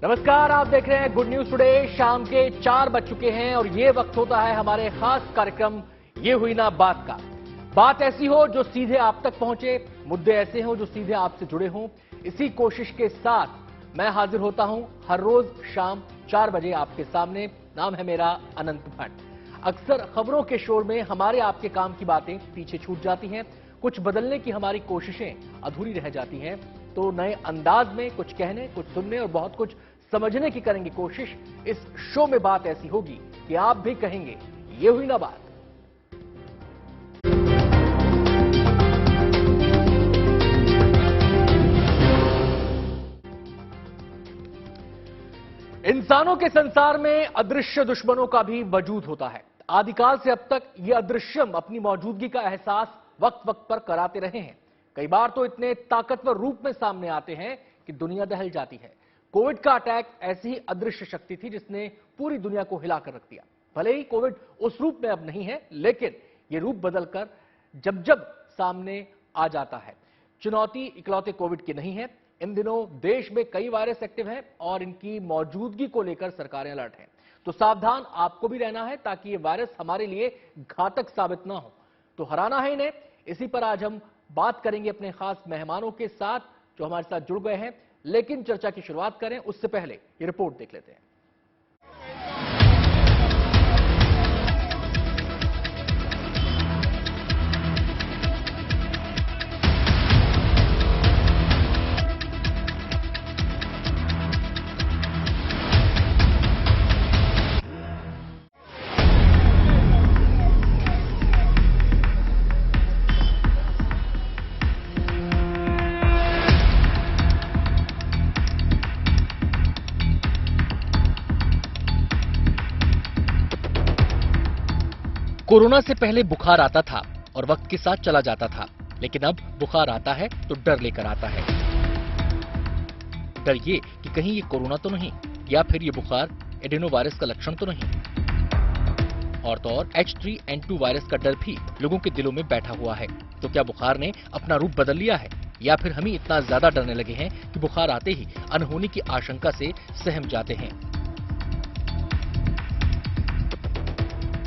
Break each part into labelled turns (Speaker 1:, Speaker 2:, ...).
Speaker 1: नमस्कार, आप देख रहे हैं गुड न्यूज टुडे। शाम के 4 बज चुके हैं और ये वक्त होता है हमारे खास कार्यक्रम ये हुई ना बात का। बात ऐसी हो जो सीधे आप तक पहुंचे, मुद्दे ऐसे हो जो सीधे आपसे जुड़े हों। इसी कोशिश के साथ मैं हाजिर होता हूं हर रोज शाम 4 बजे आपके सामने। नाम है मेरा अनंत भट्ट। अक्सर खबरों के शोर में हमारे आपके काम की बातें पीछे छूट जाती हैं, कुछ बदलने की हमारी कोशिशें अधूरी रह जाती हैं। तो नए अंदाज में कुछ कहने, कुछ सुनने और बहुत कुछ समझने की करेंगे कोशिश। इस शो में बात ऐसी होगी कि आप भी कहेंगे ये हुई ना बात। इंसानों के संसार में अदृश्य दुश्मनों का भी वजूद होता है। आदिकाल से अब तक ये अदृश्यम अपनी मौजूदगी का एहसास वक्त वक्त पर कराते रहे हैं। कई बार तो इतने ताकतवर रूप में सामने आते हैं कि दुनिया दहल जाती है। कोविड का अटैक ऐसी ही अदृश्य शक्ति थी जिसने पूरी दुनिया को हिलाकर रख दिया। भले ही कोविड उस रूप में अब नहीं है, लेकिन यह रूप बदलकर जब जब सामने आ जाता है। चुनौती इकलौते कोविड की नहीं है। इन दिनों देश में कई वायरस एक्टिव हैं और इनकी मौजूदगी को लेकर सरकारें अलर्ट हैं। तो सावधान आपको भी रहना है ताकि ये वायरस हमारे लिए घातक साबित ना हो। तो हराना है इन्हें। इसी पर आज हम बात करेंगे अपने खास मेहमानों के साथ जो हमारे साथ जुड़ गए हैं। लेकिन चर्चा की शुरुआत करें उससे पहले ये रिपोर्ट देख लेते हैं। कोरोना से पहले बुखार आता था और वक्त के साथ चला जाता था, लेकिन अब बुखार आता है तो डर लेकर आता है। डर ये कि कहीं ये कोरोना तो नहीं, या फिर ये बुखार एडेनोवायरस का लक्षण तो नहीं। और तो और H3N2 वायरस का डर भी लोगों के दिलों में बैठा हुआ है। तो क्या बुखार ने अपना रूप बदल लिया है, या फिर हम ही इतना ज्यादा डरने लगे हैं कि बुखार आते ही अनहोनी की आशंका से सहम जाते हैं।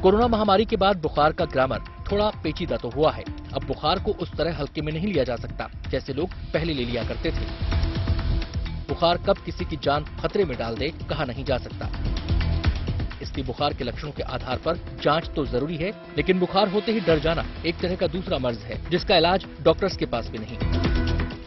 Speaker 1: कोरोना महामारी के बाद बुखार का ग्रामर थोड़ा पेचीदा तो हुआ है। अब बुखार को उस तरह हल्के में नहीं लिया जा सकता जैसे लोग पहले ले लिया करते थे। बुखार कब किसी की जान खतरे में डाल दे कहा नहीं जा सकता। इसलिए बुखार के लक्षणों के आधार पर जांच तो जरूरी है, लेकिन बुखार होते ही डर जाना एक तरह का दूसरा मर्ज है जिसका इलाज डॉक्टर्स के पास भी नहीं।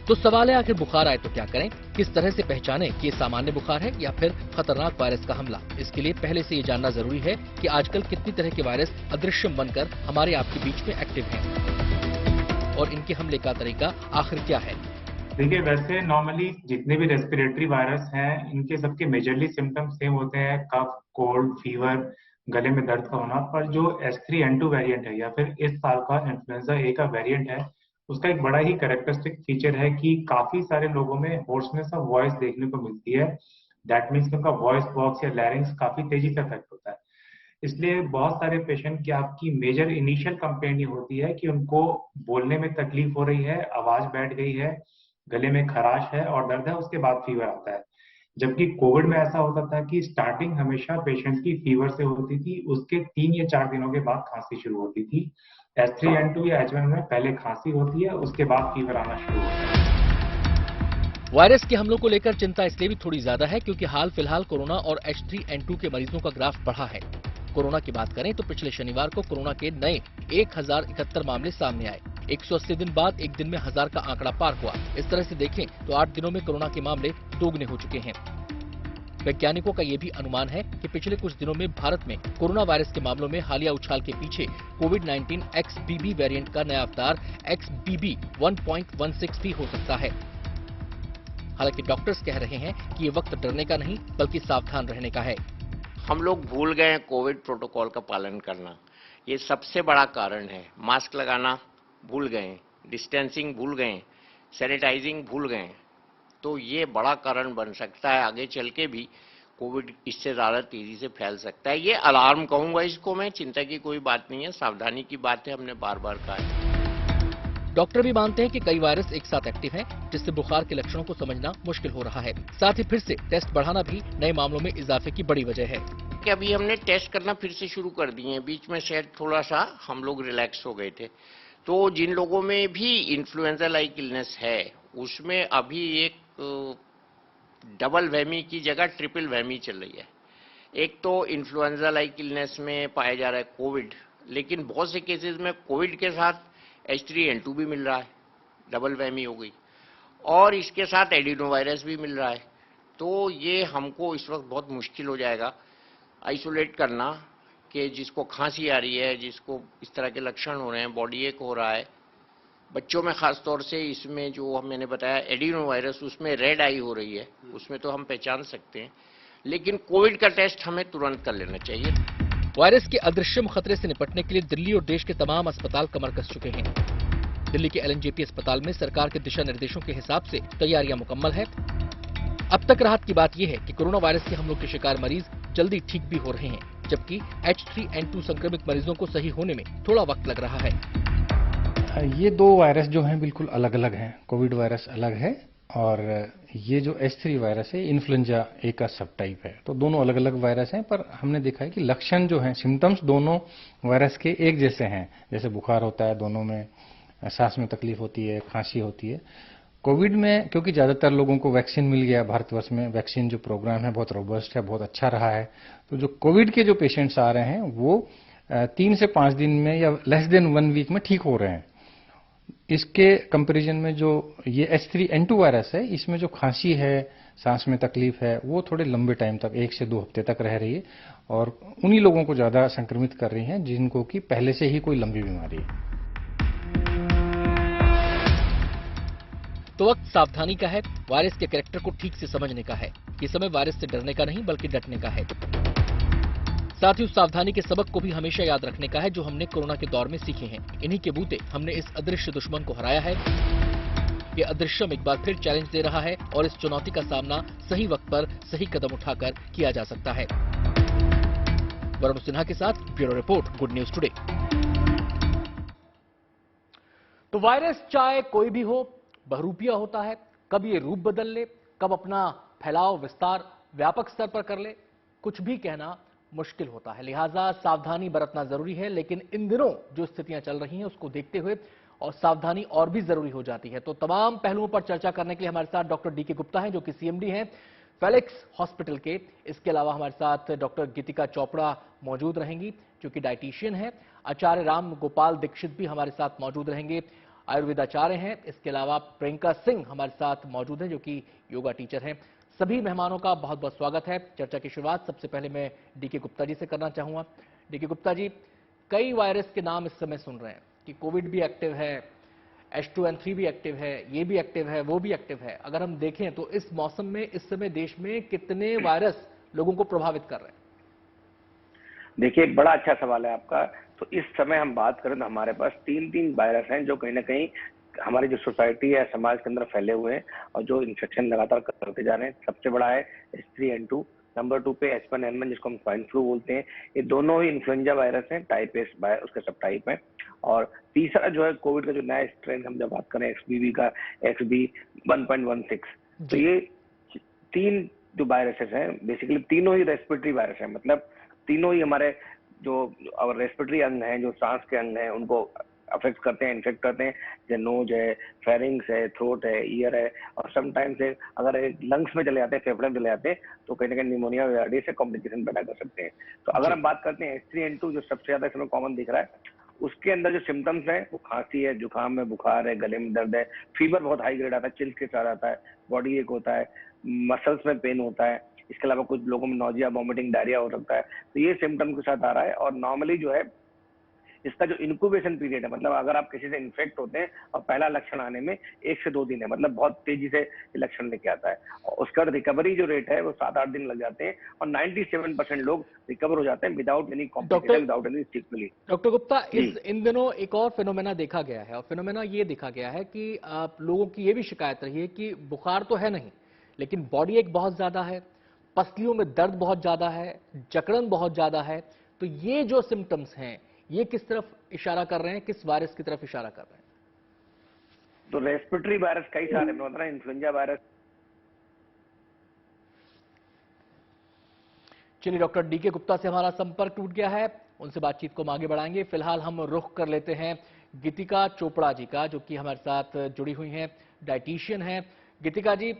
Speaker 1: तो सवाल है, आखिर बुखार आए तो क्या करें? किस तरह से पहचानें कि ये सामान्य बुखार है या फिर खतरनाक वायरस का हमला? इसके लिए पहले से ये जानना जरूरी है कि आजकल कितनी तरह के वायरस अदृश्यम बनकर हमारे आपके बीच में एक्टिव हैं और इनके हमले का तरीका आखिर क्या है।
Speaker 2: देखिए, वैसे नॉर्मली जितने भी रेस्पिरेटरी वायरस हैं, इनके सबके मेजरली सिम्टम्स सेम होते हैं: कफ, कोल्ड, फीवर, गले में दर्द का होना। पर जो H3N2 वेरिएंट है या फिर इस साल का इन्फ्लुएंजा ए का वेरिएंट है, उसका एक बड़ा ही कैरेक्टरिस्टिक फीचर है कि काफी सारे लोगों में होर्सनेस ऑफ वॉइस देखने को मिलती है। दैट मीन्स उनका वॉइस बॉक्स या लैरिंग्स काफी तेजी से अफेक्ट होता है। इसलिए बहुत सारे पेशेंट की आपकी मेजर इनिशियल कंप्लेंट ये होती है कि उनको बोलने में तकलीफ हो रही है, आवाज बैठ गई है, गले में खराश है और दर्द है, उसके बाद फीवर आता है। जबकि कोविड में ऐसा होता था कि स्टार्टिंग हमेशा पेशेंट की फीवर से होती थी, उसके 3 या 4 दिनों के बाद खांसी शुरू होती थी। H3N2 या H1 में पहले खांसी होती है, उसके बाद फीवर आना शुरू होता है।
Speaker 1: वायरस के हमलों को लेकर चिंता इसलिए भी थोड़ी ज्यादा है क्योंकि हाल फिलहाल कोरोना और H3N2 के मरीजों का ग्राफ बढ़ा है। कोरोना की बात करें तो पिछले शनिवार को कोरोना के नए 1071 मामले सामने आए। 180 दिन बाद एक दिन में 1000 का आंकड़ा पार हुआ। इस तरह से देखें तो 8 दिनों में कोरोना के मामले दोगुने हो चुके हैं। वैज्ञानिकों का यह भी अनुमान है कि पिछले कुछ दिनों में भारत में कोरोना वायरस के मामलों में हालिया उछाल के पीछे कोविड-19 XBB वेरिएंट का नया अवतार XBB 1.16 भी हो सकता है। हालांकि डॉक्टर्स कह रहे हैं कि ये वक्त डरने का नहीं बल्कि सावधान रहने का है।
Speaker 3: हम लोग भूल गए कोविड प्रोटोकॉल का पालन करना, ये सबसे बड़ा कारण है। मास्क लगाना भूल गए, डिस्टेंसिंग भूल गए, सैनिटाइजिंग भूल गए। तो ये बड़ा कारण बन सकता है आगे चल के भी। कोविड इससे ज़्यादा तेज़ी से फैल सकता है। ये अलार्म कहूँगा इसको मैं, चिंता की कोई बात नहीं है, सावधानी की बात है, हमने बार बार कहा है।
Speaker 1: डॉक्टर भी मानते हैं कि कई वायरस एक साथ एक्टिव हैं, जिससे बुखार के लक्षणों को समझना मुश्किल हो रहा है। साथ ही फिर से टेस्ट बढ़ाना भी नए मामलों में इजाफे की बड़ी वजह है।
Speaker 3: कि अभी हमने टेस्ट करना फिर से शुरू कर दिए हैं। बीच में शायद थोड़ा सा हम लोग रिलैक्स हो गए थे, तो जिन लोगों में भी इन्फ्लुएंजा लाइक इलनेस है उसमें अभी एक डबल वहमी की जगह ट्रिपल वहमी चल रही है। एक तो इन्फ्लुएंजा लाइक इलनेस में पाया जा रहा है कोविड, लेकिन बहुत से केसेस में कोविड के साथ H3N2 भी मिल रहा है, डबल वहमी हो गई, और इसके साथ एडिनो वायरस भी मिल रहा है। तो ये हमको इस वक्त बहुत मुश्किल हो जाएगा आइसोलेट करना कि जिसको खांसी आ रही है, जिसको इस तरह के लक्षण हो रहे हैं, बॉडी एक हो रहा है। बच्चों में खास तौर से इसमें जो मैंने बताया एडिनो वायरस, उसमें रेड आई हो रही है, उसमें तो हम पहचान सकते हैं, लेकिन कोविड का टेस्ट हमें तुरंत कर लेना चाहिए।
Speaker 1: वायरस के अदृश्यम खतरे से निपटने के लिए दिल्ली और देश के तमाम अस्पताल कमर कस चुके हैं। दिल्ली के LNJP अस्पताल में सरकार के दिशा निर्देशों के हिसाब से तैयारियां मुकम्मल है। अब तक राहत की बात यह है कि कोरोना वायरस के हमलों के शिकार मरीज जल्दी ठीक भी हो रहे हैं, जबकि H3N2 संक्रमित मरीजों को सही होने में थोड़ा वक्त लग रहा है।
Speaker 4: ये दो वायरस जो हैं बिल्कुल अलग अलग हैं। कोविड वायरस अलग है और ये जो H3 वायरस है इन्फ्लुएंजा ए का सब टाइप है। तो दोनों अलग अलग वायरस हैं, पर हमने देखा है कि लक्षण जो हैं, सिम्टम्स दोनों वायरस के एक जैसे हैं। जैसे बुखार होता है, दोनों में सांस में तकलीफ होती है, खांसी होती है। कोविड में क्योंकि ज़्यादातर लोगों को वैक्सीन मिल गया, भारतवर्ष में वैक्सीन जो प्रोग्राम है बहुत रोबस्ट है, बहुत अच्छा रहा है। तो जो कोविड के जो पेशेंट्स आ रहे हैं वो 3 से 5 दिन में या लेस देन 1 वीक में ठीक हो रहे हैं। इसके कंपैरिजन में जो ये H3N2 वायरस है, इसमें जो खांसी है, सांस में तकलीफ है, वो थोड़े लंबे टाइम तक 1 से 2 हफ्ते तक रह रही है और उन्हीं लोगों को ज़्यादा संक्रमित कर रही हैं जिनको कि पहले से ही कोई लंबी बीमारी है।
Speaker 1: तो वक्त सावधानी का है, वायरस के कैरेक्टर को ठीक से समझने का है। ये समय वायरस से डरने का नहीं बल्कि डटने का है। साथ ही उस सावधानी के सबक को भी हमेशा याद रखने का है जो हमने कोरोना के दौर में सीखे हैं। इन्हीं के बूते हमने इस अदृश्य दुश्मन को हराया है। ये अदृश्यम एक बार फिर चैलेंज दे रहा है और इस चुनौती का सामना सही वक्त पर सही कदम उठाकर किया जा सकता है। वरुण सिन्हा के साथ bureau report, good news today. तो वायरस चाहे कोई भी हो, बहुरूपिया होता है। कब ये रूप बदल ले, कब अपना फैलाव विस्तार व्यापक स्तर पर कर ले, कुछ भी कहना मुश्किल होता है। लिहाजा सावधानी बरतना जरूरी है, लेकिन इन दिनों जो स्थितियां चल रही हैं उसको देखते हुए और सावधानी और भी जरूरी हो जाती है। तो तमाम पहलुओं पर चर्चा करने के लिए हमारे साथ डॉक्टर DK गुप्ता हैं, जो कि CMD हैं फेलिक्स हॉस्पिटल के। इसके अलावा हमारे साथ डॉक्टर गीतिका चोपड़ा मौजूद रहेंगी, जो कि डाइटिशियन है। आचार्य राम गोपाल दीक्षित भी हमारे साथ मौजूद रहेंगे, आयुर्वेदाचार्य हैं। इसके अलावा प्रियंका सिंह हमारे साथ मौजूद हैं, जो कि योगा टीचर हैं। सभी मेहमानों का बहुत बहुत स्वागत है। चर्चा की शुरुआत सबसे पहले मैं DK गुप्ता जी से करना चाहूंगा। DK गुप्ता जी, कई वायरस के नाम इस समय सुन रहे हैं कि कोविड भी एक्टिव है, H2N3 भी एक्टिव है, ये भी एक्टिव है, वो भी एक्टिव है। अगर हम देखें तो इस मौसम में इस समय देश में कितने वायरस लोगों को प्रभावित कर रहे हैं?
Speaker 5: देखिए, एक बड़ा अच्छा सवाल है आपका। तो इस समय हम बात करें तो हमारे पास 3 वायरस हैं जो कहीं ना कहीं हमारी जो सोसाइटी है, समाज के अंदर फैले हुए हैं और जो इन्फेक्शन लगातार करते जा रहे हैं। सबसे बड़ा है H3N2, नंबर 2 पे H1N1 जिसको हम स्वाइन फ्लू बोलते हैं। ये दोनों ही इन्फ्लुएंजा वायरस हैं, टाइप एस उसके सब टाइप है। और तीसरा जो है कोविड का जो नया स्ट्रेन, हम जब बात करें XBB का, XB1.16। तो ये 3 जो वायरसेस हैं, बेसिकली तीनों ही रेस्पिरेटरी वायरस हैं। मतलब तीनों ही हमारे जो रेस्पिरेटरी अंग हैं, जो सांस के अंग हैं, उनको अफेक्ट करते हैं, इन्फेक्ट करते हैं। जैसे नोज है, फेरिंग्स है, थ्रोट है, ईयर है, और समटाइम्स अगर लंग्स में चले जाते हैं, फेफड़े में चले जाते हैं, तो कहीं ना कहीं निमोनिया या से कॉम्प्लिकेशन पैदा कर सकते हैं। तो अगर हम बात करते हैं H3N2 जो सबसे ज्यादा इसमें कॉमन दिख रहा है, उसके अंदर जो सिम्टम्स है वो खांसी है, जुकाम है, बुखार है, गले में दर्द है, फीवर बहुत हाई ग्रेड आता है, चिल्स के साथ आता है, बॉडी एक होता है, मसल्स में पेन होता है। इसके अलावा कुछ लोगों में नोजिया, वॉमिटिंग, डायरिया हो सकता है। तो ये सिम्टम के साथ आ रहा है। और नॉर्मली जो है इसका जो इनक्यूबेशन पीरियड है, मतलब अगर आप किसी से इन्फेक्ट होते हैं और पहला लक्षण आने में 1 से 2 दिन है, मतलब बहुत तेजी से लक्षण लेके आता है। और उसका रिकवरी जो रेट है वो 7-8 दिन लग जाते हैं और 97% लोग रिकवर हो जाते हैं without any complication, without any sequelae.
Speaker 1: Doctor Gupta, इन दिनों एक और फिनोमेना देखा गया है, और फिनोमेना ये देखा गया है कि लोगों की ये भी शिकायत रही है कि बुखार तो है नहीं, लेकिन बॉडी एक बहुत ज्यादा है, पसलियों में दर्द बहुत ज्यादा है, जकड़न बहुत ज्यादा है। तो ये जो सिम्टम्स हैं, ये किस तरफ इशारा कर रहे हैं, किस वायरस की तरफ इशारा कर रहे हैं?
Speaker 5: तो रेस्पिरेटरी वायरस कई सारे होता है, इन्फ्लुएंजा वायरस।
Speaker 1: चलिए, डॉक्टर डीके गुप्ता से हमारा संपर्क टूट गया है, उनसे बातचीत को हम आगे बढ़ाएंगे। फिलहाल हम रुख कर लेते हैं गीतिका चोपड़ा जी का, जो कि हमारे साथ जुड़ी हुई हैं, डाइटिशियन हैं। गीतिका जी,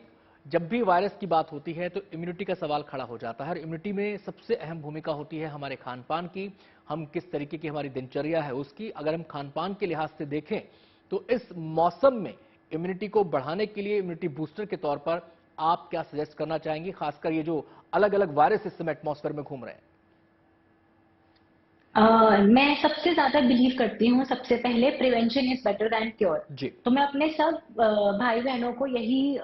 Speaker 1: जब भी वायरस की बात होती है तो इम्यूनिटी का सवाल खड़ा हो जाता है, और इम्यूनिटी में सबसे अहम भूमिका होती है हमारे खान पान की, हम किस तरीके की हमारी दिनचर्या है उसकी। अगर हम खान पान के लिहाज से देखें तो इस मौसम में इम्यूनिटी को बढ़ाने के लिए इम्यूनिटी बूस्टर के तौर पर आप क्या सजेस्ट करना चाहेंगे, खासकर ये जो अलग अलग वायरस इस समय एटमॉस्फेयर में घूम रहे हैं?
Speaker 6: मैं सबसे ज्यादा बिलीव करती हूँ, सबसे पहले prevention is better than cure.
Speaker 1: जी।
Speaker 6: तो मैं अपने सब भाई बहनों को यही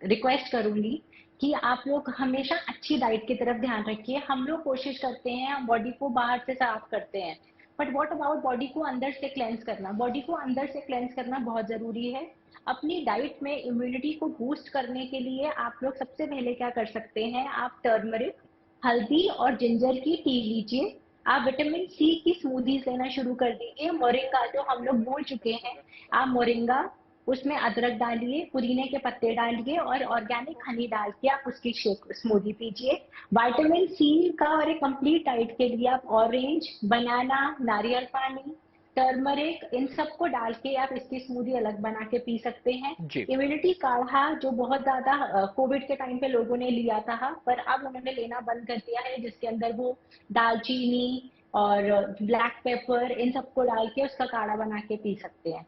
Speaker 6: रिक्वेस्ट करूंगी कि आप लोग हमेशा अच्छी डाइट की तरफ ध्यान रखिए। हम लोग कोशिश करते हैं, हम बॉडी को बाहर से साफ करते हैं, बट व्हाट अबाउट बॉडी को अंदर से क्लेंस करना? बॉडी को अंदर से क्लेंस करना बहुत जरूरी है। अपनी डाइट में इम्यूनिटी को बूस्ट करने के लिए आप लोग सबसे पहले क्या कर सकते हैं, आप टर्मरिक, हल्दी और जिंजर की टी लीजिए। आप विटामिन सी की स्मूदीज लेना शुरू कर दीजिए। मोरिंगा जो हम लोग भूल चुके हैं, आप मोरिंगा, उसमें अदरक डालिए, पुदीने के पत्ते डालिए और ऑर्गेनिक हनी डाल के आप उसकी शेक स्मूदी पीजिए। विटामिन सी का और एक कंप्लीट डाइट के लिए आप ऑरेंज, बनाना, नारियल पानी, टर्मरिक, इन सबको डाल के आप इसकी स्मूदी अलग बना के पी सकते हैं।
Speaker 1: जी।
Speaker 6: इम्यूनिटी काढ़ा जो बहुत ज्यादा कोविड के टाइम पे लोगों ने लिया था, पर अब उन्होंने लेना बंद कर दिया है, जिसके अंदर वो दालचीनी और ब्लैक पेपर इन सबको डाल के उसका काढ़ा बना के पी सकते हैं।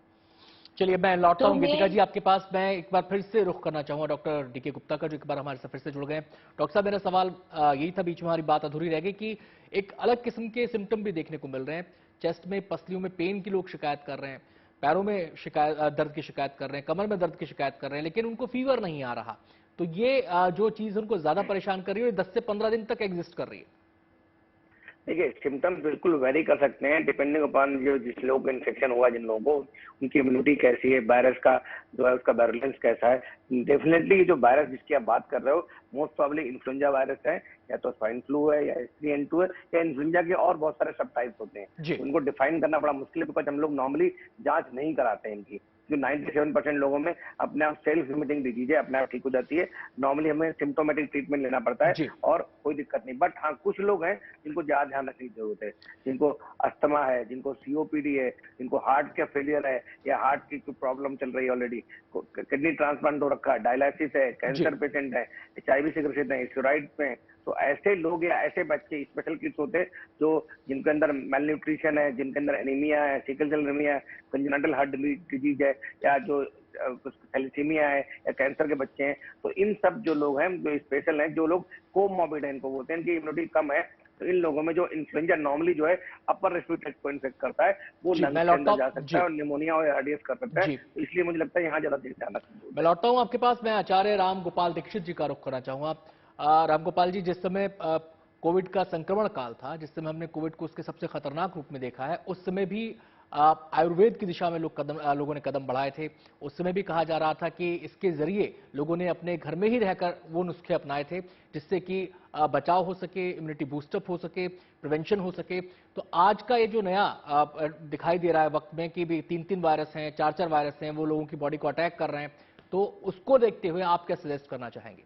Speaker 1: चलिए, मैं लौटता
Speaker 6: तो
Speaker 1: हूं गीतिका
Speaker 6: मैं
Speaker 1: जी आपके पास। मैं एक बार फिर से रुख करना चाहूंगा डॉक्टर डीके गुप्ता का, जो एक बार हमारे साथ फिर से जुड़ गए। डॉक्टर साहब, मेरा सवाल यही था, बीच में हमारी बात अधूरी रह गई, कि एक अलग किस्म के सिम्टम भी देखने को मिल रहे हैं। चेस्ट में, पसलियों में पेन की लोग शिकायत कर रहे हैं, पैरों में शिकायत, दर्द की शिकायत कर रहे हैं, कमर में दर्द की शिकायत कर रहे हैं, लेकिन उनको फीवर नहीं आ रहा। तो ये जो चीज उनको ज्यादा परेशान कर रही है, ये 10 से 15 दिन तक एग्जिस्ट कर रही है।
Speaker 5: देखिए, सिम्टम्स बिल्कुल वेरी कर सकते हैं डिपेंडिंग अपॉन जो जिस लोगों को इन्फेक्शन हुआ, जिन लोगों को, उनकी इम्यूनिटी कैसी है, वायरस का जो है उसका वायरुलेंस कैसा है। डेफिनेटली जो वायरस जिसकी आप बात कर रहे हो, मोस्ट प्रॉब्ली इन्फ्लुएंजा वायरस है, या तो स्वाइन फ्लू है, या H3N2 है, या इन्फ्लुएंजा के और बहुत सारे सब टाइप्स होते हैं। उनको डिफाइन करना बड़ा मुश्किल है, बिकॉज हम लोग नॉर्मली जांच नहीं कराते हैं इनकी। जो 97% लोगों में अपने आप सेल्फ लिमिटिंग डिजीज है, अपने आप ठीक हो जाती है। नॉर्मली हमें सिम्टोमेटिक ट्रीटमेंट लेना पड़ता है और कोई दिक्कत नहीं। बट हाँ, कुछ लोग हैं जिनको ज्यादा ध्यान रखने की जरूरत है, जिनको अस्थमा है, जिनको COPD है, जिनको हार्ट का फेलियर है, या हार्ट की कोई प्रॉब्लम चल रही है, ऑलरेडी किडनी ट्रांसप्लांट हो रखा है, डायलिसिस है, कैंसर पेशेंट है, HIV से ग्रसित है, स्टेरॉइड में। तो ऐसे लोग या ऐसे बच्चे स्पेशल किड्स होते हैं जो जिनके अंदर मेलन्यूट्रिशन है, जिनके अंदर एनीमिया है, सिकल सेल एनीमिया है, कंजेनिटल हार्ट डिजीज है, या जो थैलेसीमिया है, या कैंसर के बच्चे हैं। तो इन सब जो लोग हैं, जो स्पेशल हैं, जो लोग कोमॉर्बिड है, इनको बोलते हैं, इनकी इम्यूनिटी कम है, तो इन लोगों में जो इन्फ्लुएंजा नॉर्मली जो है अपर रेस्पिरेटरी को इन्फेक्ट करता है, वो लंग्स के अंदर जा सकता है और निमोनिया और ARDS कर सकता है। तो इसलिए मुझे लगता है यहाँ ज्यादा ध्यान रखना।
Speaker 1: मैं लौटता हूं आपके पास। मैं आचार्य राम गोपाल दीक्षित जी का रुख करना चाहूंगा। राम गोपाल जी, जिस समय कोविड का संक्रमण काल था, जिस समय हमने कोविड को उसके सबसे खतरनाक रूप में देखा है, उस समय भी आयुर्वेद की दिशा में लोगों ने कदम बढ़ाए थे। उस समय भी कहा जा रहा था कि इसके जरिए लोगों ने अपने घर में ही रहकर वो नुस्खे अपनाए थे, जिससे कि बचाव हो सके, इम्यूनिटी बूस्टअप हो सके, प्रिवेंशन हो सके। तो आज का ये जो नया दिखाई दे रहा है वक्त में, कि भी 3-3 वायरस हैं, 4-4 वायरस हैं, वो लोगों की बॉडी को अटैक कर रहे हैं, तो उसको देखते हुए आप क्या सजेस्ट करना चाहेंगे?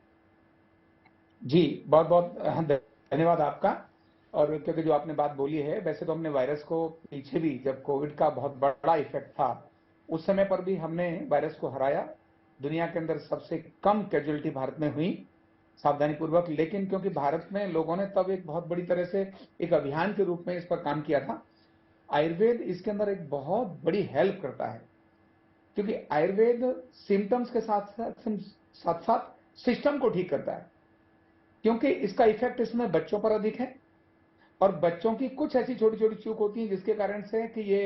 Speaker 7: जी, बहुत बहुत धन्यवाद आपका। और क्योंकि जो आपने बात बोली है, वैसे तो हमने वायरस को पीछे भी, जब कोविड का बहुत बड़ा इफेक्ट था, उस समय पर भी हमने वायरस को हराया। दुनिया के अंदर सबसे कम कैजुअलिटी भारत में हुई, सावधानी पूर्वक। लेकिन क्योंकि भारत में लोगों ने तब एक बहुत बड़ी तरह से एक अभियान के रूप में इस पर काम किया था, आयुर्वेद इसके अंदर एक बहुत बड़ी हेल्प करता है, क्योंकि आयुर्वेद सिम्टम्स के साथ साथ सिस्टम को ठीक करता है। क्योंकि इसका इफेक्ट इसमें बच्चों पर अधिक है, और बच्चों की कुछ ऐसी छोटी छोटी चूक होती है जिसके कारण से कि ये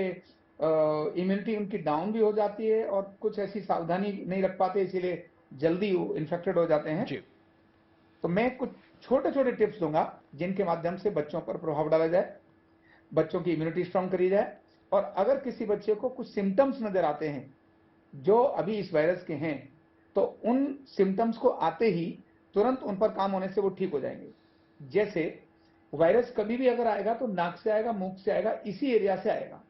Speaker 7: इम्यूनिटी उनकी डाउन भी हो जाती है, और कुछ ऐसी सावधानी नहीं रख पाते, इसीलिए जल्दी इन्फेक्टेड हो जाते हैं। तो मैं कुछ छोटे छोटे टिप्स दूंगा जिनके माध्यम से बच्चों पर प्रभाव डाला जाए, बच्चों की इम्यूनिटी स्ट्रांग करी जाए। और अगर किसी बच्चे को कुछ सिम्टम्स नजर आते हैं जो अभी इस वायरस के हैं, तो उन सिम्टम्स को आते ही तुरंत उन पर काम होने से वो ठीक हो जाएंगे। जैसे वायरस कभी भी अगर आएगा तो नाक से आएगा, मुंह से आएगा, इसी एरिया से आएगा।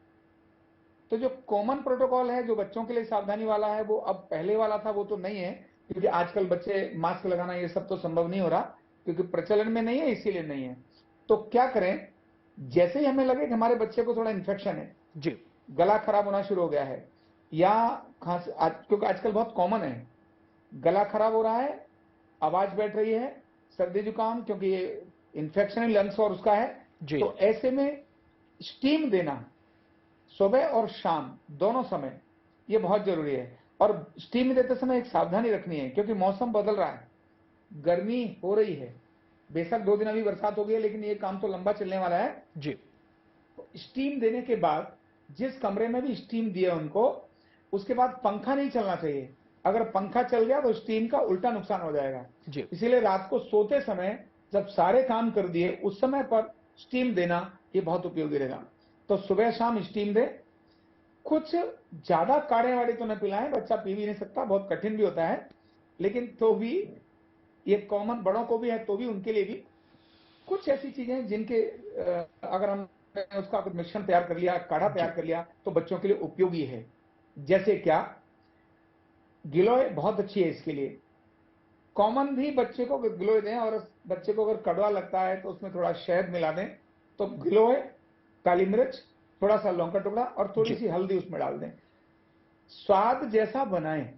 Speaker 7: तो जो कॉमन प्रोटोकॉल है जो बच्चों के लिए सावधानी वाला है वो अब पहले वाला था वो तो नहीं है, क्योंकि आजकल बच्चे मास्क लगाना ये सब तो संभव नहीं हो रहा, क्योंकि प्रचलन में नहीं है इसीलिए नहीं है। तो क्या करें, जैसे ही हमें लगे कि हमारे बच्चे को थोड़ा इन्फेक्शन है
Speaker 1: जी,
Speaker 7: गला खराब होना शुरू हो गया है या खांसी, क्योंकि आजकल बहुत कॉमन है, गला खराब हो रहा है, आवाज बैठ रही है, सर्दी जुकाम, क्योंकि ये इन्फेक्शन लंग्स और उसका है, तो ऐसे में स्टीम देना सुबह और शाम दोनों समय ये बहुत जरूरी है। और स्टीम देते समय एक सावधानी रखनी है, क्योंकि मौसम बदल रहा है, गर्मी हो रही है, बेशक 2 दिन अभी बरसात हो गई है लेकिन ये काम तो लंबा चलने वाला है
Speaker 1: जी।
Speaker 7: स्टीम देने के बाद जिस कमरे में भी स्टीम दिया उनको, उसके बाद पंखा नहीं चलना चाहिए। अगर पंखा चल गया तो स्टीम का उल्टा नुकसान हो जाएगा
Speaker 1: जी।
Speaker 7: इसीलिए रात को सोते समय जब सारे काम कर दिए उस समय पर स्टीम देना ये बहुत उपयोगी रहेगा। तो सुबह शाम स्टीम दे, कुछ ज्यादा काढ़े वाड़े तो न पिलाएं, बच्चा पी भी नहीं सकता, बहुत कठिन भी होता है, लेकिन तो भी ये कॉमन बड़ों को भी है तो भी उनके लिए भी कुछ ऐसी चीजें जिनके अगर हम उसका कुछ मिश्रण तैयार कर लिया, काढ़ा तैयार कर लिया तो बच्चों के लिए उपयोगी है। जैसे क्या, गिलोय बहुत अच्छी है इसके लिए, कॉमन भी बच्चे को गिलोय दें, और बच्चे को अगर कड़वा लगता है तो उसमें थोड़ा शहद मिला दें, तो गिलोय, काली मिर्च, थोड़ा सा लौंग का टुकड़ा और थोड़ी सी हल्दी उसमें डाल दें, स्वाद जैसा बनाएं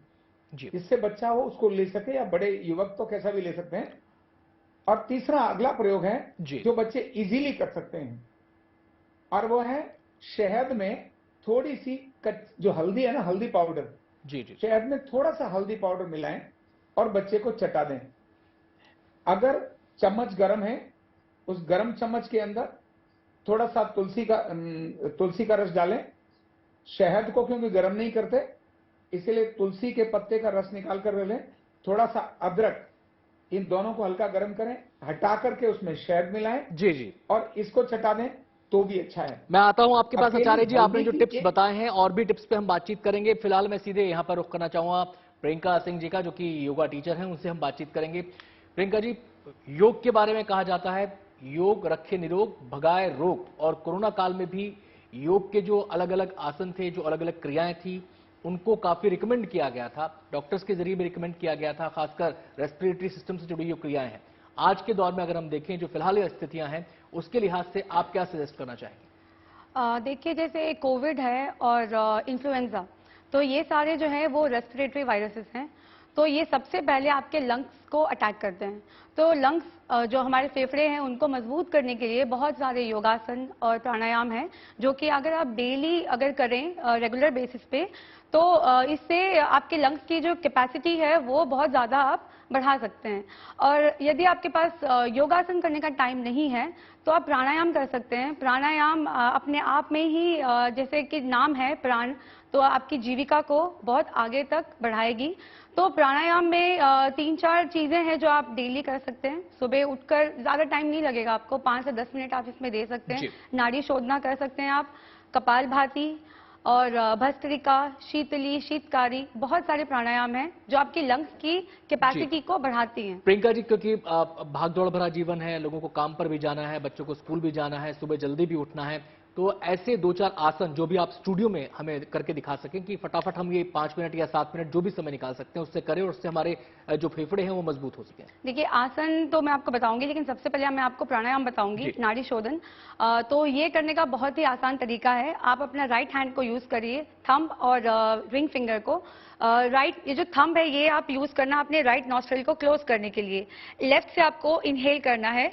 Speaker 7: जिससे बच्चा हो उसको ले सके, या बड़े युवक तो कैसा भी ले सकते हैं। और तीसरा अगला प्रयोग है जो बच्चे इजीली कर सकते हैं, और वो है शहद में थोड़ी सी जो हल्दी है ना, हल्दी पाउडर, शहद में थोड़ा सा हल्दी पाउडर मिलाएं और बच्चे को चटा दें। अगर चम्मच गर्म है, उस गर्म चम्मच के अंदर थोड़ा सा तुलसी का रस डालें। शहद को क्योंकि गर्म नहीं करते इसलिए तुलसी के पत्ते का रस निकाल कर ले लें, थोड़ा सा अदरक, इन दोनों को हल्का गर्म करें, हटा करके उसमें शहद मिलाएं जी, और इसको चटा दें तो भी अच्छा है।
Speaker 1: मैं आता हूं आपके पास आचार्य जी, आपने जो टिप्स बताए हैं और भी टिप्स पे हम बातचीत करेंगे। फिलहाल मैं सीधे यहां पर रुख करना चाहूंगा प्रियंका सिंह जी का, जो कि योगा टीचर हैं, उनसे हम बातचीत करेंगे। प्रियंका जी, योग के बारे में कहा जाता है योग रखे निरोग भगाए रोग, और कोरोना काल में भी योग के जो अलग अलग आसन थे, जो अलग अलग क्रियाएं थी, उनको काफी रिकमेंड किया गया था, डॉक्टर्स के जरिए भी रिकमेंड किया गया था, खासकर रेस्पिरेटरी सिस्टम से जुड़ी जो क्रियाएं हैं। आज के दौर में अगर हम देखें जो फिलहाल स्थितियां हैं उसके लिहाज से आप क्या सजेस्ट करना चाहेंगे?
Speaker 8: देखिए, जैसे कोविड है और इन्फ्लुएंजा, तो ये सारे जो है वो रेस्पिरेटरी वायरसेस हैं, तो ये सबसे पहले आपके लंग्स को अटैक करते हैं। तो लंग्स जो हमारे फेफड़े हैं उनको मजबूत करने के लिए बहुत सारे योगासन और प्राणायाम हैं, जो कि अगर आप डेली अगर करें रेगुलर बेसिस पे, तो इससे आपके लंग्स की जो कैपेसिटी है वो बहुत ज़्यादा आप बढ़ा सकते हैं। और यदि आपके पास योगासन करने का टाइम नहीं है तो आप प्राणायाम कर सकते हैं। प्राणायाम अपने आप में ही जैसे कि नाम है प्राण, तो आपकी जीविका को बहुत आगे तक बढ़ाएगी। तो प्राणायाम में 3-4 चीजें हैं जो आप डेली कर सकते हैं। सुबह उठकर, ज्यादा टाइम नहीं लगेगा आपको, 5 से 10 मिनट आप इसमें दे सकते हैं। नाड़ी शोधना कर सकते हैं आप, कपालभाति और भस्त्रिका, शीतली, शीतकारी, बहुत सारे प्राणायाम हैं जो आपकी लंग्स की कैपेसिटी को बढ़ाती हैं।
Speaker 1: प्रियंका जी, क्योंकि भागदौड़ भरा जीवन है, लोगों को काम पर भी जाना है, बच्चों को स्कूल भी जाना है, सुबह जल्दी भी उठना है, तो ऐसे 2-4 आसन जो भी आप स्टूडियो में हमें करके दिखा सकें कि फटाफट हम ये 5 मिनट या 7 मिनट जो भी समय निकाल सकते हैं उससे करें और उससे हमारे जो फेफड़े हैं वो मजबूत हो सके।
Speaker 8: देखिए, आसन तो मैं आपको बताऊंगी, लेकिन सबसे पहले मैं आपको प्राणायाम बताऊंगी, नाड़ी शोधन। तो ये करने का बहुत ही आसान तरीका है। आप अपना राइट हैंड को यूज करिए, थंब और रिंग फिंगर को। राइट, ये जो थंब है ये आप यूज करना अपने राइट नॉस्ट्रिल को क्लोज करने के लिए। लेफ्ट से आपको इनहेल करना है,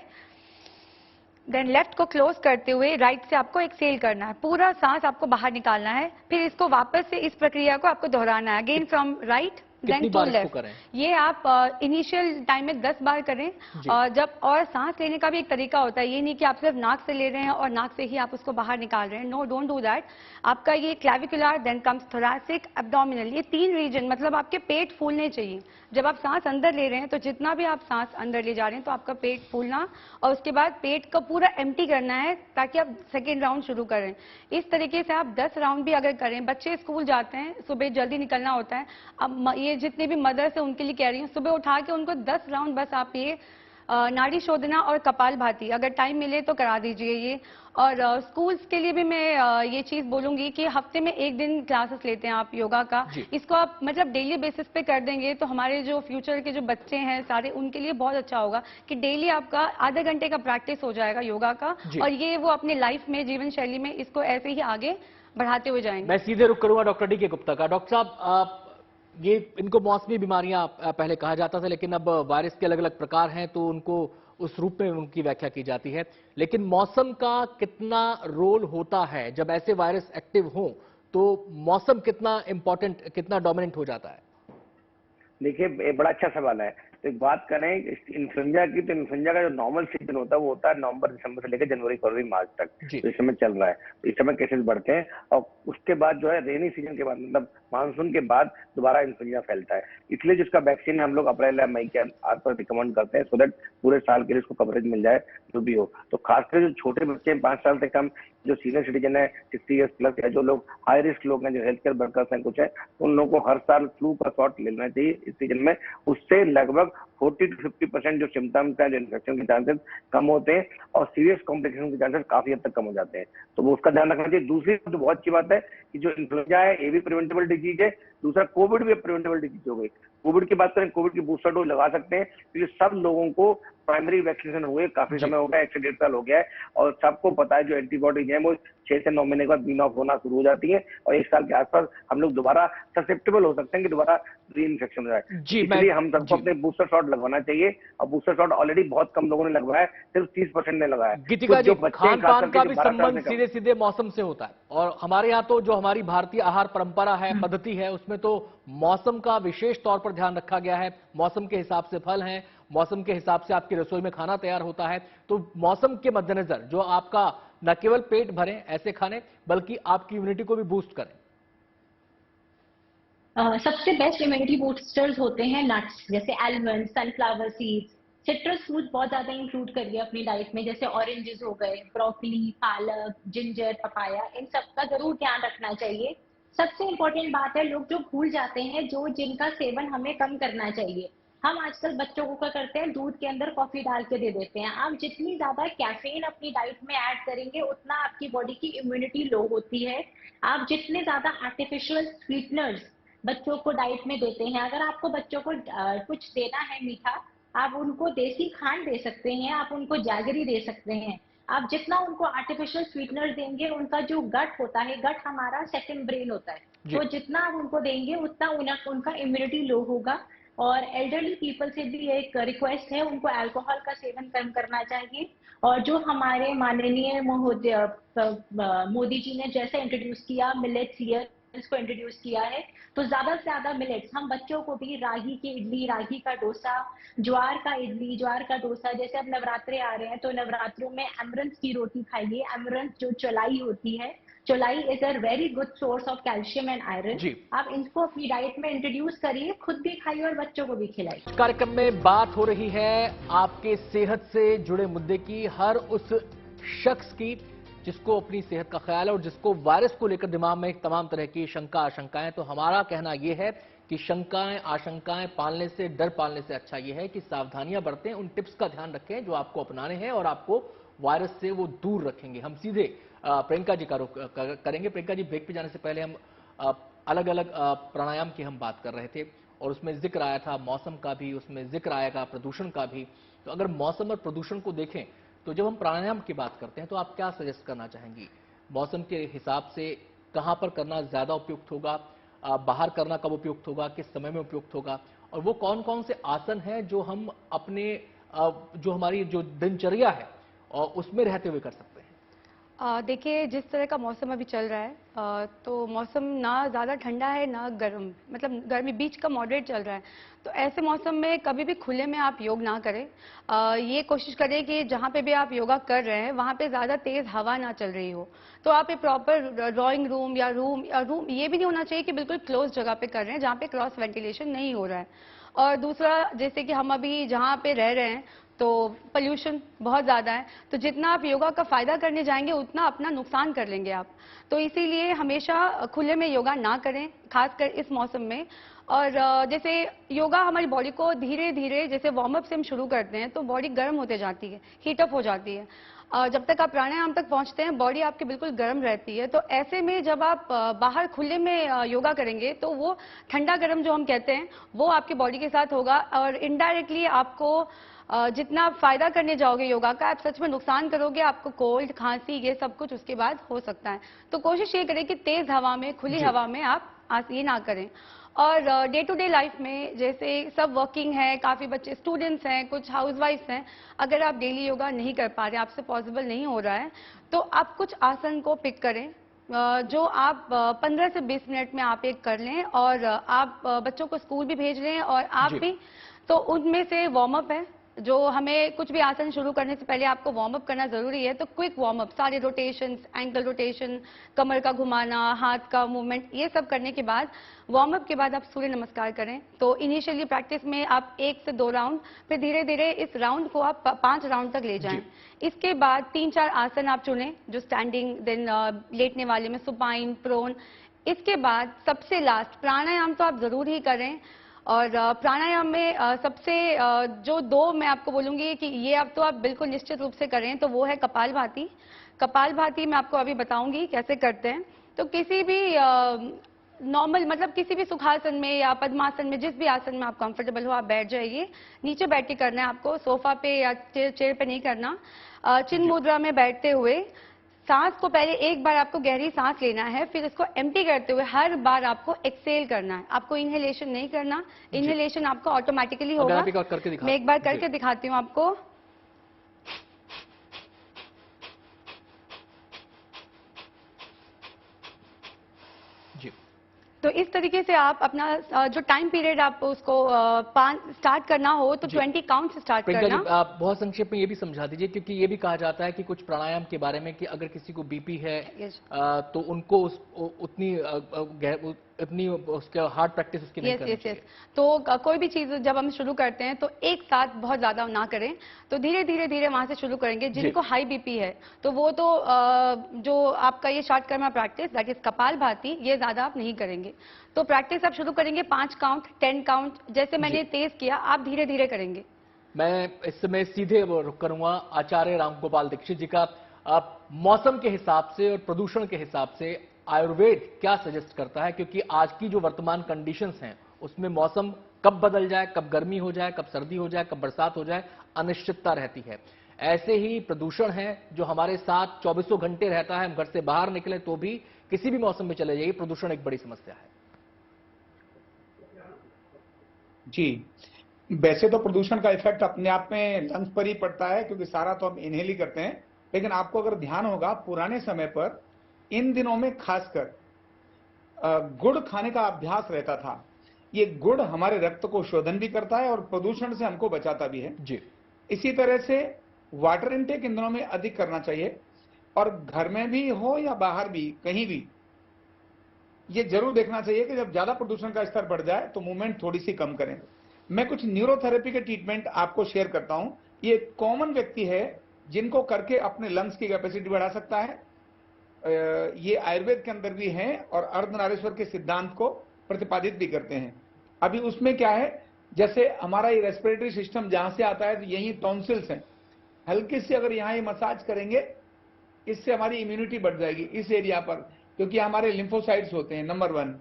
Speaker 8: देन लेफ्ट को क्लोज करते हुए राइट से आपको एक्सहेल करना है, पूरा सांस आपको बाहर निकालना है। फिर इसको वापस से इस प्रक्रिया को आपको दोहराना है, again from right then to left. ये आप इनिशियल टाइम में 10 बार करें। और सांस लेने का भी एक तरीका होता है, ये नहीं कि आप सिर्फ नाक से ले रहे हैं और नाक से ही आप उसको बाहर निकाल रहे हैं। No, don't do that. आपका ये clavicular, then comes thoracic, abdominal, ये 3 रीजन, मतलब आपके पेट फूलने चाहिए। जब आप सांस अंदर ले रहे हैं तो जितना भी आप सांस अंदर ले जा रहे हैं तो आपका पेट फूलना, और उसके बाद पेट को पूरा एम्प्टी करना है ताकि आप सेकेंड राउंड शुरू करें। इस तरीके से आप 10 राउंड भी अगर करें, बच्चे स्कूल जाते हैं, सुबह जल्दी निकलना होता है, अब ये जितने भी मदर्स है उनके लिए कह रही हूँ, सुबह उठा के उनको 10 राउंड बस आप ये नाड़ी शोधना और कपालभाति अगर टाइम मिले तो करा दीजिए ये। और स्कूल्स के लिए भी मैं ये चीज बोलूंगी कि हफ्ते में एक दिन क्लासेस लेते हैं आप योगा का, इसको आप मतलब डेली बेसिस पे कर देंगे तो हमारे जो फ्यूचर के जो बच्चे हैं सारे उनके लिए बहुत अच्छा होगा कि डेली आपका आधे घंटे का प्रैक्टिस हो जाएगा योगा का, और ये वो अपने लाइफ में जीवन शैली में इसको ऐसे ही आगे बढ़ाते हुए जाएंगे।
Speaker 1: मैं सीधे रुक करूंगा डॉक्टर डी के गुप्ता का। डॉक्टर साहब, ये इनको मौसमी बीमारियां पहले कहा जाता था, लेकिन अब वायरस के अलग अलग प्रकार हैं तो उनको उस रूप में उनकी व्याख्या की जाती है। लेकिन मौसम का कितना रोल होता है जब ऐसे वायरस एक्टिव हो, तो मौसम कितना इंपॉर्टेंट, कितना डोमिनेंट हो जाता है?
Speaker 5: देखिए, ये बड़ा अच्छा सवाल है। तो एक बात करें इन्फ्लुएंजा की, तो इन्फ्लुएंजा का जो नॉर्मल सीजन होता है वो होता है नवंबर दिसंबर से लेकर जनवरी फरवरी मार्च तक, तो इस समय चल रहा है। तो इस समय केसेस बढ़ते हैं और उसके बाद जो है रेनी सीजन के बाद, मतलब मानसून के बाद दोबारा इन्फ्लुएंजा फैलता है। इसलिए जिसका वैक्सीन हम लोग अप्रैल या मई के आसपास रिकमेंड करते हैं, सो दैट पूरे साल के लिए उसको कवरेज मिल जाए जो भी हो। तो खासकर जो छोटे बच्चे हैं 5 साल से कम, जो सीनियर सिटीजन है 60 ईयर्स प्लस, या जो लोग हाई रिस्क लोग हैं, जो हेल्थ केयर वर्कर्स हैं कुछ है, उन लोगों को हर साल फ्लू का शॉट लेना चाहिए इस सीजन में। उससे लगभग 40 to 50% जो सिम्टम्स हैं, जो इन्फेक्शन के चांसेस कम होते हैं और सीरियस कॉम्प्लिकेशन के चांसेस काफी हद तक कम हो जाते हैं। तो वो उसका ध्यान रखना चाहिए। दूसरी तो बहुत अच्छी बात है कि जो इन्फ्लुएंजा है ये भी प्रिवेंटेबल डिजीज है, दूसरा कोविड भी प्रिवेंटेबल डिजीज हो गई। कोविड की बात करें, कोविड की बूस्टर डोज लगा सकते हैं क्योंकि सब लोगों को प्राइमरी वैक्सीनेशन हुए काफी समय हो गया, 1 से 1.5 साल हो गया है, और सबको पता है जो एंटीबॉडीज हैं वो 6 से 9 महीने के बाद वीन ऑफ होना शुरू हो जाती है और 1 साल के आसपास हम लोग दोबारा ससेप्टेबल हो सकते हैं कि दोबारा री इन्फेक्शन हो जाए। इसलिए हम सबको अपने बूस्टर शॉट लगवाना चाहिए, और बूस्टर शॉट ऑलरेडी बहुत कम लोगों ने लगवाया है, सिर्फ 30% ने लगाया है।
Speaker 1: गीतिका जी, खान पान का भी संबंध सीधे सीधे मौसम से होता है, और हमारे यहाँ तो जो हमारी भारतीय आहार परंपरा है, पद्धति है, उसमें तो मौसम का विशेष तौर पर ध्यान रखा गया है। मौसम के हिसाब से फल हैं, मौसम के हिसाब से आपकी रसोई में खाना तैयार होता है। तो मौसम के मद्देनजर जो आपका न केवल पेट भरे ऐसे खाने, बल्कि आपकी इम्यूनिटी को भी बूस्ट करें।
Speaker 6: सबसे बेस्ट इम्यूनिटी बूस्टर्स होते हैं नट्स, जैसे almond, sunflower seeds. Citrus fruit बहुत ज्यादा इंक्लूड करिए अपनी डाइट में, जैसे ऑरेंजेस हो गए, ब्रोकली, पालक, जिंजर, पपाया, इन सब का जरूर ध्यान रखना चाहिए। सबसे इम्पोर्टेंट बात है, लोग जो भूल जाते हैं, जो जिनका सेवन हमें कम करना चाहिए। हम आजकल बच्चों को क्या करते हैं, दूध के अंदर कॉफी डाल के दे देते हैं। आप जितनी ज्यादा कैफीन अपनी डाइट में ऐड करेंगे उतना आपकी बॉडी की इम्यूनिटी लो होती है। आप जितने ज्यादा आर्टिफिशियल स्वीटनर्स बच्चों को डाइट में देते हैं, अगर आपको बच्चों को कुछ देना है मीठा, आप उनको देसी खांड दे सकते हैं, आप उनको जैगरी दे सकते हैं। आप जितना उनको आर्टिफिशियल स्वीटनर देंगे, उनका जो गट होता है, गट हमारा सेकंड ब्रेन होता है, तो जितना आप उनको देंगे उतना उनका इम्यूनिटी लो होगा। और एल्डरली पीपल से भी एक रिक्वेस्ट है, उनको अल्कोहल का सेवन कम करना चाहिए। और जो हमारे माननीय मोदी जी ने जैसे इंट्रोड्यूस किया, मिलेट्स ईयर इसको इंट्रोड्यूस किया है, तो ज्यादा से ज्यादा मिलेट्स हम बच्चों को भी रागी की इडली, रागी का डोसा, ज्वार का इडली, ज्वार का डोसा। जैसे अब नवरात्रे आ रहे हैं तो नवरात्रों में अमरंथ की रोटी खाइए। अमरंथ जो चौलाई होती है, चौलाई is a very good source of calcium and iron. आप इनको अपनी डाइट में इंट्रोड्यूस करिए, खुद भी खाइए और बच्चों को भी खिलाइए।
Speaker 1: कार्यक्रम में बात हो रही है आपके सेहत से जुड़े मुद्दे की, हर उस शख्स की जिसको अपनी सेहत का ख्याल है और जिसको वायरस को लेकर दिमाग में एक तमाम तरह की शंका आशंकाएं। तो हमारा कहना यह है कि शंकाएं आशंकाएं पालने से, डर पालने से अच्छा यह है कि सावधानियां बरतें, उन टिप्स का ध्यान रखें जो आपको अपनाने हैं और आपको वायरस से वो दूर रखेंगे। हम सीधे प्रियंका जी का रुख करेंगे। प्रियंका जी, ब्रेक पे जाने से पहले हम अलग अलग प्राणायाम की हम बात कर रहे थे और उसमें जिक्र आया था मौसम का भी, उसमें जिक्र आएगा प्रदूषण का भी। तो अगर मौसम और प्रदूषण को देखें तो जब हम प्राणायाम की बात करते हैं तो आप क्या सजेस्ट करना चाहेंगी? मौसम के हिसाब से कहां पर करना ज्यादा उपयुक्त होगा, बाहर करना कब उपयुक्त होगा, किस समय में उपयुक्त होगा, और वो कौन कौन से आसन हैं जो हम अपने जो हमारी जो दिनचर्या है और उसमें रहते हुए कर सकते हैं?
Speaker 8: देखिए, जिस तरह का मौसम अभी चल रहा है तो मौसम ना ज़्यादा ठंडा है ना गर्म, मतलब गर्मी बीच का मॉडरेट चल रहा है। तो ऐसे मौसम में कभी भी खुले में आप योग ना करें। ये कोशिश करें कि जहाँ पे भी आप योगा कर रहे हैं वहाँ पे ज़्यादा तेज़ हवा ना चल रही हो। तो आप एक प्रॉपर ड्राइंग रूम या रूम ये भी नहीं होना चाहिए कि बिल्कुल क्लोज जगह पे कर रहे हैं जहाँ पे क्रॉस वेंटिलेशन नहीं हो रहा है। और दूसरा, जैसे कि हम अभी जहाँ पे रह रहे हैं तो पोल्यूशन बहुत ज़्यादा है, तो जितना आप योगा का फ़ायदा करने जाएंगे उतना अपना नुकसान कर लेंगे आप। तो इसीलिए हमेशा खुले में योगा ना करें, खासकर इस मौसम में। और जैसे योगा हमारी बॉडी को धीरे धीरे, जैसे वार्म अप से हम शुरू करते हैं तो बॉडी गर्म होते जाती है, हीट अप हो जाती है। जब तक आप प्राणायाम तक पहुंचते हैं बॉडी आपकी बिल्कुल गर्म रहती है। तो ऐसे में जब आप बाहर खुले में योगा करेंगे तो वो ठंडा गर्म जो हम कहते हैं वो आपकी बॉडी के साथ होगा, और इनडायरेक्टली आपको जितना आप फायदा करने जाओगे योगा का, आप सच में नुकसान करोगे। आपको कोल्ड, खांसी, ये सब कुछ उसके बाद हो सकता है। तो कोशिश ये करें कि तेज हवा में, खुली हवा में आप ये ना करें। और डे टू डे लाइफ में जैसे सब वर्किंग है, काफ़ी बच्चे स्टूडेंट्स हैं, कुछ हाउसवाइफ्स हैं, अगर आप डेली योगा नहीं कर पा रहे, आपसे पॉसिबल नहीं हो रहा है, तो आप कुछ आसन को पिक करें जो आप 15 से 20 मिनट में आप एक कर लें। और आप बच्चों को स्कूल भी भेज रहे हैं और आप भी, तो उनमें से वार्म अप है जो हमें कुछ भी आसन शुरू करने से पहले आपको वार्म अप करना जरूरी है। तो क्विक वार्म अप, सारे रोटेशंस, एंकल रोटेशन, कमर का घुमाना, हाथ का मूवमेंट, ये सब करने के बाद, वार्म अप के बाद आप सूर्य नमस्कार करें। तो इनिशियली प्रैक्टिस में आप 1 से 2 राउंड, फिर धीरे धीरे इस राउंड को आप 5 राउंड तक ले जाएं। इसके बाद 3-4 आसन आप चुनें जो स्टैंडिंग, देन लेटने वाले में सुपाइन, प्रोन। इसके बाद सबसे लास्ट प्राणायाम तो आप जरूर ही करें। और प्राणायाम में सबसे जो 2 मैं आपको बोलूंगी कि ये अब तो आप बिल्कुल निश्चित रूप से करें, तो वो है कपालभाति। कपालभाति मैं आपको अभी बताऊंगी कैसे करते हैं। तो किसी भी नॉर्मल, मतलब किसी भी सुखासन में या पद्मासन में, जिस भी आसन में आप कंफर्टेबल हो, आप बैठ जाइए। नीचे बैठ के करना है आपको, सोफा पे या चेयर पे नहीं करना। चिन्ह मुद्रा में बैठते हुए सांस को पहले एक बार आपको गहरी सांस लेना है, फिर इसको एम्प्टी करते हुए हर बार आपको एक्सेल करना है। आपको इनहेलेशन नहीं करना, इनहेलेशन आपको ऑटोमेटिकली होगा। मैं एक बार करके दिखाती हूँ आपको।
Speaker 1: जी।
Speaker 8: तो इस तरीके से आप अपना जो टाइम पीरियड आप उसको स्टार्ट करना हो तो 20 काउंट से स्टार्ट करना।
Speaker 1: आप बहुत संक्षेप में ये भी समझा दीजिए, क्योंकि ये भी कहा जाता है कि कुछ प्राणायाम के बारे में कि अगर किसी को बीपी है तो उनको उतनी उसका हार्ड प्रैक्टिस उसकी नहीं करनी चाहिए।
Speaker 8: तो कोई भी चीज जब हम शुरू करते हैं तो एक साथ बहुत ज्यादा ना करें, तो धीरे धीरे वहां से शुरू करेंगे। जिनको हाई बीपी है तो वो तो जो आपका ये short Karma practice, that is kapalbhati, ये ज्यादा आप नहीं करेंगे। तो प्रैक्टिस आप शुरू करेंगे 5 काउंट, 10 काउंट, जैसे मैंने तेज किया आप धीरे धीरे करेंगे।
Speaker 1: मैं इस समय सीधे रुक करूंगा आचार्य रामगोपाल दीक्षित जी का। आप मौसम के हिसाब से और प्रदूषण के हिसाब से आयुर्वेद क्या सजेस्ट करता है, क्योंकि आज की जो वर्तमान कंडीशंस हैं उसमें मौसम कब बदल जाए, कब गर्मी हो जाए, कब सर्दी हो जाए, कब बरसात हो जाए, अनिश्चितता रहती है। ऐसे ही प्रदूषण है जो हमारे साथ 24 घंटे रहता है। हम घर से बाहर निकले तो भी, किसी भी मौसम में चले जाइए, प्रदूषण एक बड़ी समस्या है।
Speaker 7: जी, वैसे तो प्रदूषण का इफेक्ट अपने आप में लंग्स पर ही पड़ता है, क्योंकि सारा तो हम इनहेल ही करते हैं। लेकिन आपको अगर ध्यान होगा, पुराने समय पर इन दिनों में खासकर गुड़ खाने का अभ्यास रहता था। ये गुड़ हमारे रक्त को शोधन भी करता है और प्रदूषण से हमको बचाता भी है।
Speaker 1: जी।
Speaker 7: इसी तरह से वाटर इनटेक इन दिनों में अधिक करना चाहिए, और घर में भी हो या बाहर भी, कहीं भी ये जरूर देखना चाहिए कि जब ज्यादा प्रदूषण का स्तर बढ़ जाए तो मूवमेंट थोड़ी सी कम करें। मैं कुछ न्यूरोथेरेपी के ट्रीटमेंट आपको शेयर करता हूं। ये कॉमन व्यक्ति है जिनको करके अपने लंग्स की कैपेसिटी बढ़ा सकता है। ये आयुर्वेद के अंदर भी हैं और अर्धनारीश्वर के सिद्धांत को प्रतिपादित भी करते हैं। अभी उसमें क्या है, जैसे हमारा ये रेस्पिरेटरी सिस्टम जहां से आता है, तो यही टॉन्सिल्स हैं। हल्की सी अगर यहाँ ये मसाज करेंगे, इससे हमारी इम्यूनिटी बढ़ जाएगी इस एरिया पर, क्योंकि हमारे लिम्फोसाइट्स होते हैं, नंबर 1।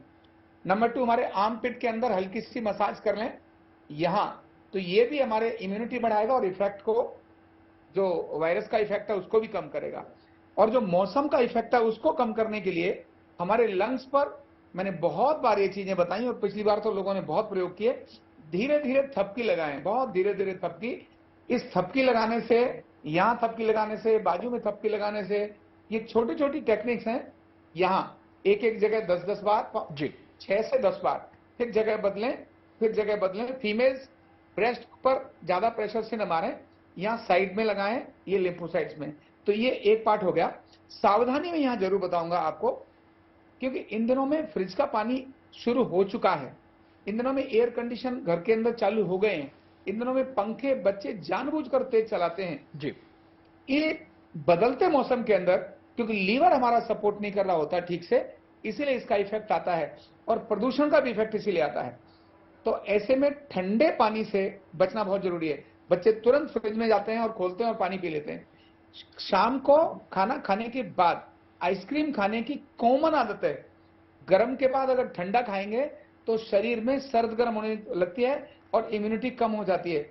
Speaker 7: नंबर 2, हमारे आर्म पिट के अंदर हल्की सी मसाज कर लें यहाँ, तो ये भी हमारे इम्यूनिटी बढ़ाएगा और इफेक्ट को, जो वायरस का इफेक्ट है उसको भी कम करेगा। और जो मौसम का इफेक्ट है उसको कम करने के लिए हमारे लंग्स पर मैंने बहुत बार ये चीजें बताई, और पिछली बार तो लोगों ने बहुत प्रयोग किए। धीरे धीरे थपकी लगाएं, बहुत धीरे धीरे थपकी। इस थपकी लगाने से, यहाँ थपकी लगाने से, बाजू में थपकी लगाने से, ये छोटी छोटी टेक्निक्स हैं। यहाँ एक जगह 10-10 बार जी, 6 से 10 बार, फिर जगह बदलें, फिर जगह बदलें। फीमेल्स ब्रेस्ट पर ज्यादा प्रेशर से न मारें, यहाँ साइड में लगाएं, ये लिम्फोसाइट्स में। तो ये एक पार्ट हो गया। सावधानी में यहाँ जरूर बताऊंगा आपको, क्योंकि इन दिनों में फ्रिज का पानी शुरू हो चुका है। इन दिनों में एयर कंडीशन घर के अंदर चालू हो गए हैं। इन दिनों में पंखे बच्चे जानबूझकर तेज चलाते हैं
Speaker 1: जी।
Speaker 7: ये बदलते मौसम के अंदर, क्योंकि लीवर हमारा सपोर्ट नहीं कर रहा होता ठीक से, इसीलिए इसका इफेक्ट आता है। और प्रदूषण का भी इफेक्ट इसीलिए आता है। तो ऐसे में ठंडे पानी से बचना बहुत जरूरी है। बच्चे तुरंत फ्रिज में जाते हैं और खोलते हैं और पानी पी लेते हैं। शाम को खाना खाने के बाद आइसक्रीम खाने की कॉमन आदत है। गर्म के बाद अगर ठंडा खाएंगे तो शरीर में सर्द गर्म होने लगती है और इम्यूनिटी कम हो जाती है।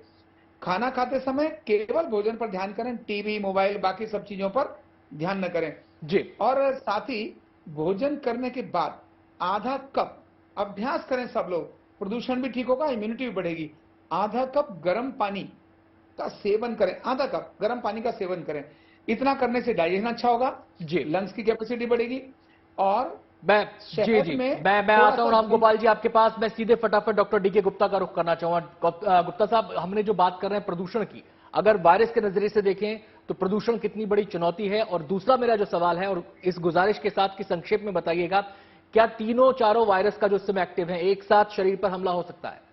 Speaker 7: खाना खाते समय केवल भोजन पर ध्यान करें, टीवी, मोबाइल, बाकी सब चीजों पर ध्यान न करें
Speaker 1: जी।
Speaker 7: और साथ ही भोजन करने के बाद आधा कप, अभ्यास करें सब लोग, प्रदूषण भी ठीक होगा, इम्यूनिटी भी बढ़ेगी। आधा कप गर्म पानी का सेवन करें, आधा कप गर्म पानी का सेवन करें। इतना करने से डाइजेशन अच्छा होगा
Speaker 1: जी,
Speaker 7: लंग्स की कैपेसिटी बढ़ेगी और
Speaker 1: मैं आता हूं राम गोपाल जी आपके पास। मैं सीधे फटाफट डॉक्टर डीके गुप्ता का रुख करना चाहूंगा। गुप्ता साहब, हमने जो बात कर रहे हैं प्रदूषण की, अगर वायरस के नजरिए से देखें तो प्रदूषण कितनी बड़ी चुनौती है, और दूसरा मेरा जो सवाल है, और इस गुजारिश के साथ कि संक्षेप में बताइएगा, क्या तीनों चारों वायरस का जो इस समय एक्टिव है एक साथ शरीर पर हमला हो सकता है?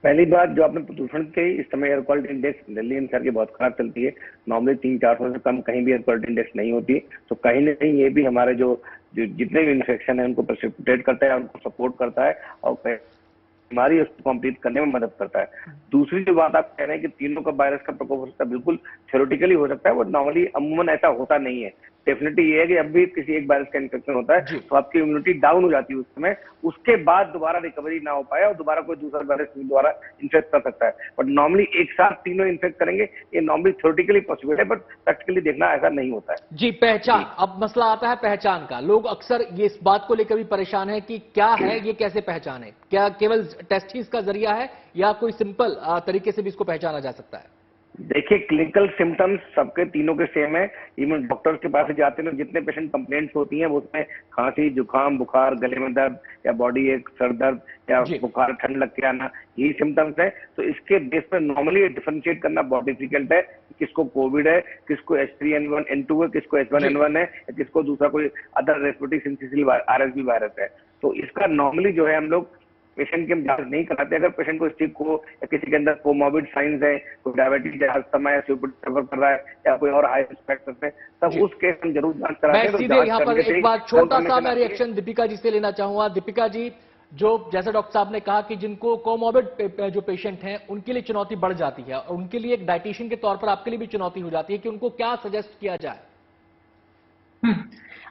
Speaker 5: पहली बात जो आपने प्रदूषण के, इस समय air quality index Delhi NCR की बहुत खराब चलती है। नॉर्मली 300-400 से कम कहीं भी एयर क्वालिटी इंडेक्स नहीं होती। तो कहीं ना कहीं ये भी हमारे जो जितने भी इन्फेक्शन है उनको प्रेसिपिटेट करता है, उनको सपोर्ट करता है और बीमारी उसको कंप्लीट करने में मदद करता है। दूसरी जो बात आप कह रहे हैं कि तीनों का वायरस का प्रकोप हो सकता है, बिल्कुल थ्योरेटिकली हो सकता है, वो नॉर्मली अमूमन ऐसा होता नहीं है। डेफिनेटली ये है कि जब भी किसी एक वायरस का इन्फेक्शन होता है तो आपकी इम्यूनिटी डाउन हो जाती है उस समय, उसके बाद दोबारा रिकवरी ना हो पाए और दोबारा कोई दूसरा वायरस दोबारा इन्फेक्ट कर सकता है। बट नॉर्मली एक साथ तीनों इन्फेक्ट करेंगे, ये नॉर्मली थ्योरेटिकली पॉसिबल है, बट प्रैक्टिकली देखना ऐसा नहीं होता है।
Speaker 1: जी, पहचान, अब मसला आता है पहचान का। लोग अक्सर ये इस बात को लेकर भी परेशान है कि क्या है ये, कैसे पहचाने, क्या केवल टेस्ट ही इसका जरिया है या कोई सिंपल तरीके से भी इसको पहचाना जा सकता है?
Speaker 5: देखिए, क्लिनिकल सिम्टम्स सबके तीनों के सेम है। इवन डॉक्टर्स के पास जाते हैं, जितने पेशेंट कंप्लेंट्स होती हैं वो उसमें खांसी, जुकाम, बुखार, गले में दर्द या बॉडी एक, सर दर्द या बुखार, ठंड लग के आना, यही सिम्टम्स है। तो इसके बेस पर नॉर्मली डिफरेंशिएट करना बहुत डिफिकल्ट है, किसको कोविड है, किसको H3N2 है, किसको H1N1 है या किसको दूसरा कोई अदर रेस्पिरेटरी सिंसिटिव RSV वायरस है। तो इसका नॉर्मली जो है हम लोग पेशेंट की हम जांच नहीं कराते। अगर पेशेंट को स्टिक हो या किसी के अंदर कोमॉर्बिड साइंस है, कोई डायबिटीज है, अस्थमा या सीओपीडी सफर कर रहा है या कोई और हाई रिस्क फैक्टर्स है, तब उस केस हम जरूर जांच कराते हैं।
Speaker 1: मैं सीधे यहाँ पर एक बार छोटा सा मैं रिएक्शन दीपिका जी से लेना चाहूंगा। दीपिका जी, जो जैसा डॉक्टर साहब ने कहा कि जिनको कोमॉर्बिड जो पेशेंट हैं उनके लिए चुनौती बढ़ जाती है, और उनके लिए एक डाइटिशियन के तौर पर आपके लिए भी चुनौती हो जाती है कि उनको क्या सजेस्ट किया जाए?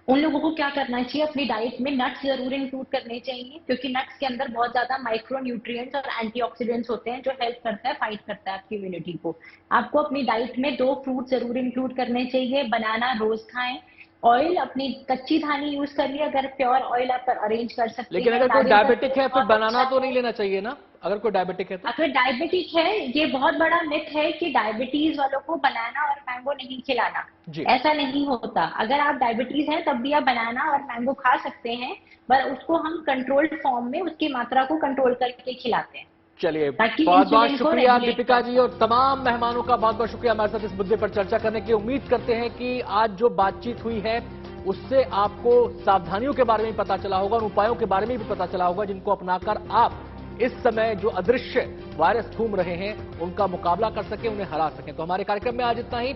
Speaker 6: उन लोगों को क्या करना चाहिए, अपनी डाइट में नट्स जरूर इंक्लूड करने चाहिए, क्योंकि नट्स के अंदर बहुत ज्यादा माइक्रो न्यूट्रिएंट्स और एंटीऑक्सीडेंट्स होते हैं जो हेल्प करता है, फाइट करता है आपकी इम्यूनिटी को। आपको अपनी डाइट में 2 फ्रूट जरूर इंक्लूड करने चाहिए। बनाना रोज खाएं। ऑयल अपनी कच्ची धानी यूज करिए, अगर प्योर ऑयल आप अरेंज कर सकते हैं।
Speaker 1: लेकिन अगर कोई डायबिटिक है फिर बनाना तो नहीं लेना चाहिए ना, अगर कोई डायबिटिक है तो?
Speaker 6: अगर डायबिटिक है, ये बहुत बड़ा मिथ है कि डायबिटीज वालों को बनाना और मैंगो नहीं खिलाना। ऐसा नहीं होता। अगर आप डायबिटीज हैं तब भी आप बनाना और मैंगो खा सकते हैं, पर उसको हम कंट्रोल्ड फॉर्म में उसकी मात्रा को कंट्रोल करके खिलाते हैं।
Speaker 1: चलिए, बहुत बहुत शुक्रिया दीपिका जी, और तमाम मेहमानों का बहुत बहुत शुक्रिया हमारे साथ इस मुद्दे पर चर्चा करने की। उम्मीद करते हैं कि आज जो बातचीत हुई है उससे आपको सावधानियों के बारे में पता चला होगा और उपायों के बारे में भी पता चला होगा, जिनको अपनाकर आप इस समय जो अदृश्य वायरस घूम रहे हैं उनका मुकाबला कर सकें, उन्हें हरा सकें। तो हमारे कार्यक्रम में आज इतना ही।